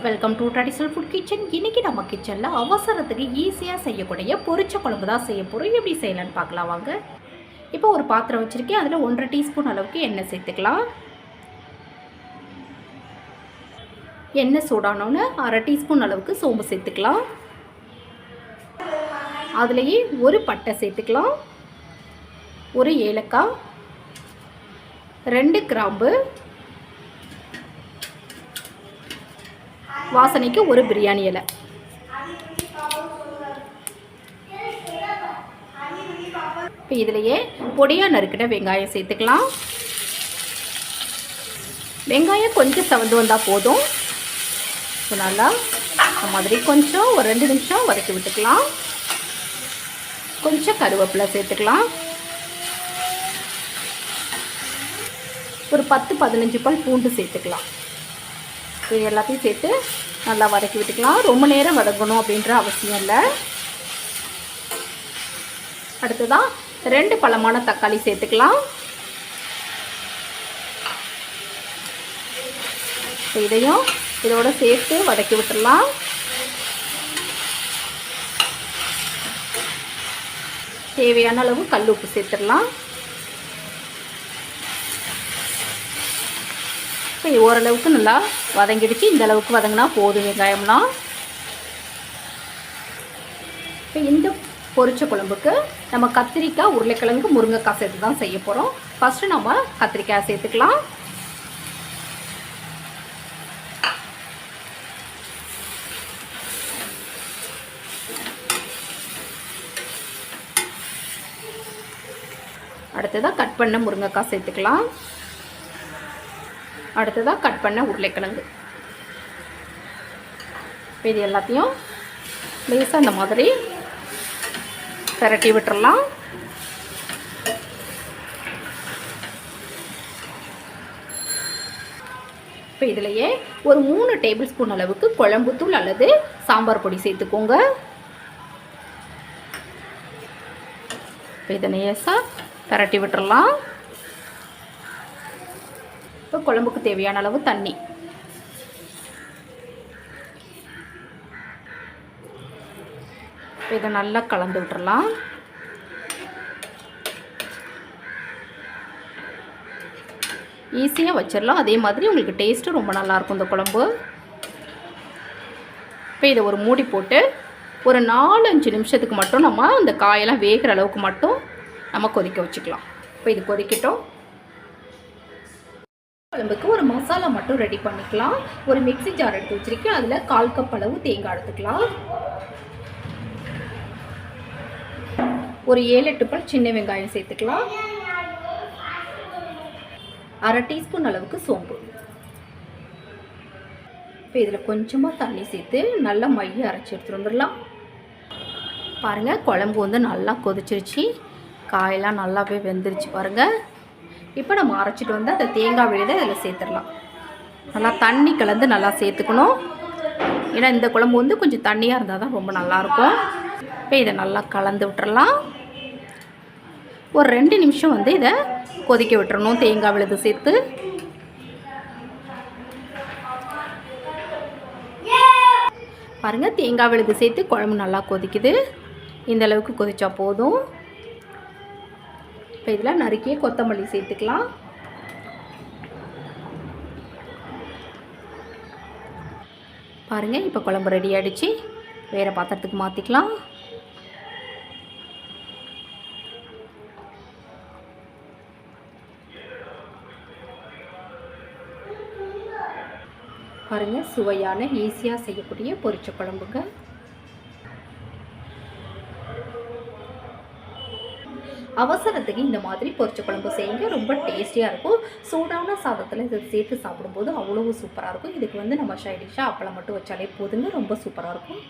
Welcome to traditional food kitchen. இன்றைக்கி நம்ம கிச்சனில் அவசரத்துக்கு ஈஸியாக செய்யக்கூடிய பொரிச்ச குழம்பு தான் செய்ய போகிறோம். எப்படி செய்யலான்னு பார்க்கலாம் வாங்க. இப்போ ஒரு பாத்திரம் வச்சுருக்கேன். அதில் 1.5 டீஸ்பூன் அளவுக்கு எண்ணெய் சேர்த்துக்கலாம். எண்ணெய் சூடானோன்னு 1/2 டீஸ்பூன் அளவுக்கு சோம்பு சேர்த்துக்கலாம். அதுலேயே ஒரு பட்டை சேர்த்துக்கலாம், ஒரு ஏலக்காய், 2 கிராம்பு, வாசனைக்கு ஒரு பிரியாணி இலை. இப்போ இதிலேயே பொடியாக நறுக்கிட்ட வெங்காயம் சேர்த்துக்கலாம். வெங்காயம் கொஞ்சம் செவந்து வந்தால் போதும். ஸோ நல்லா இந்த மாதிரி கொஞ்சம் ஒரு 2 நிமிஷம் வதக்கி விட்டுக்கலாம். கொஞ்சம் கருவேப்பிலை சேர்த்துக்கலாம். ஒரு 10-15 பல் பூண்டு சேர்த்துக்கலாம். இது எல்லாத்தையும் சேர்த்து நல்லா வதக்கி விட்டுக்கலாம். ரொம்ப நேரம் வதக்கணும் அப்படின்ற அவசியம் இல்லை. அடுத்ததான் 2 பழமான தக்காளி சேர்த்துக்கலாம். இதையும் இதோட சேர்த்து வதக்கி விட்டுடலாம். தேவையான அளவு கல் உப்பு சேர்த்துடலாம். இப்போ ஓரளவுக்கு நல்லா வதங்கிடுச்சு. இந்த அளவுக்கு வதங்கினா போதும் வெங்காயம்லாம். இப்போ இந்த பொரிச்ச குழம்புக்கு நம்ம கத்திரிக்காய், உருளைக்கிழங்கு, முருங்கைக்காய் சேர்த்து தான் செய்ய போகிறோம். ஃபஸ்ட்டு நம்ம கத்திரிக்காய் சேர்த்துக்கலாம். அடுத்ததாக கட் பண்ண முருங்கைக்காய் சேர்த்துக்கலாம். அடுத்ததாக கட் பண்ண உருளைக்கிழங்கு. இது எல்லாத்தையும் லேசாக இந்த மாதிரி பிரட்டி விட்டுறலாம். இப்போ இதிலையே ஒரு 3 டேபிள் ஸ்பூன் அளவுக்கு குழம்புத்தூள் அல்லது சாம்பார் பொடி சேர்த்துக்கோங்க. இப்போ இதை லேசாக பிரட்டி விட்டுறலாம். இப்போ குழம்புக்கு தேவையான அளவு தண்ணி. இதை நல்லா கலந்து விட்டுறலாம். ஈஸியாக வச்சிடலாம். அதே மாதிரி உங்களுக்கு டேஸ்ட்டு ரொம்ப நல்லாயிருக்கும் இந்த குழம்பு. இப்போ இதை ஒரு மூடி போட்டு ஒரு 4-5 நிமிஷத்துக்கு மட்டும் நம்ம இந்த காயெல்லாம் வேகிற அளவுக்கு மட்டும் நம்ம கொதிக்க வச்சுக்கலாம். இப்போ இது கொதிக்கட்டும். குழம்புக்கு ஒரு மசாலா மட்டும் ரெடி பண்ணிக்கலாம். ஒரு மிக்ஸி ஜார் எடுத்து வச்சிருக்கேன். அதில் 1/4 கப் அளவு தேங்காய் எடுத்துக்கலாம். ஒரு 7-8 பல் சின்ன வெங்காயம் சேர்த்துக்கலாம். 1/2 டீஸ்பூன் அளவுக்கு சோம்பு. இப்போ இதில் கொஞ்சமாக தண்ணி சேர்த்து நல்லா மைய அரைச்சி எடுத்துகிட்டு வந்துடலாம். பாருங்கள், குழம்பு வந்து நல்லா கொதிச்சிருச்சு. காயெல்லாம் நல்லாவே வெந்துருச்சு பாருங்கள். இப்போ நம்ம அரைச்சிட்டு வந்து அந்த தேங்காய் விழுதை இதில் சேர்த்துடலாம். நல்லா தண்ணி கலந்து நல்லா சேர்த்துக்கணும். ஏன்னா இந்த குழம்பு வந்து கொஞ்சம் தண்ணியாக இருந்தால் தான் ரொம்ப நல்லாயிருக்கும். இப்போ இதை நல்லா கலந்து விட்டுறலாம். ஒரு 2 நிமிஷம் வந்து இதை கொதிக்க விட்டுறணும் தேங்காய் விழுது சேர்த்து. பாருங்கள், தேங்காய் விழுது சேர்த்து குழம்பு நல்லா கொதிக்குது. இந்த அளவுக்கு கொதிச்சா போதும். இப்போ இதில் நறுக்கிய கொத்தமல்லி சேர்த்துக்கலாம். பாருங்கள், இப்போ குழம்பு ரெடி ஆகிடுச்சு. வேறு பாத்திரத்துக்கு மாற்றிக்கலாம். பாருங்கள், சுவையான ஈஸியாக செய்யக்கூடிய பொரிச்ச குழம்புங்க. அவசரத்துக்கு இந்த மாதிரி பொரிச்ச குழம்பு செய்யுங்க. ரொம்ப டேஸ்டியாக இருக்கும். சூடான சாதத்தில் இதை சேர்த்து சாப்பிடும்போது அவ்வளோ சூப்பராக இருக்கும். இதுக்கு வந்து நம்ம சைடிஷாக அப்பளம் மட்டும் வச்சாலே போதுங்க. ரொம்ப சூப்பராக இருக்கும்.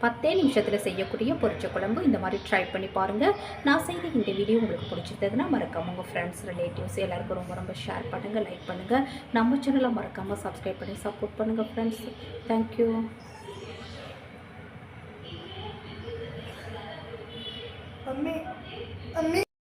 10 நிமிஷத்தில் செய்யக்கூடிய பொரிச்ச குழம்பு இந்த மாதிரி ட்ரை பண்ணி பாருங்கள். நான் செய்த இந்த வீடியோ உங்களுக்கு பிடிச்சிருந்ததுன்னா மறக்காமல் உங்கள் ஃப்ரெண்ட்ஸ், ரிலேட்டிவ்ஸ் எல்லாருக்கும் ரொம்ப ரொம்ப ஷேர் பண்ணுங்கள், லைக் பண்ணுங்கள். நம்ம சேனலை மறக்காமல் சப்ஸ்கிரைப் பண்ணி சப்போர்ட் பண்ணுங்கள் ஃப்ரெண்ட்ஸ். தேங்க்யூ. अम्मी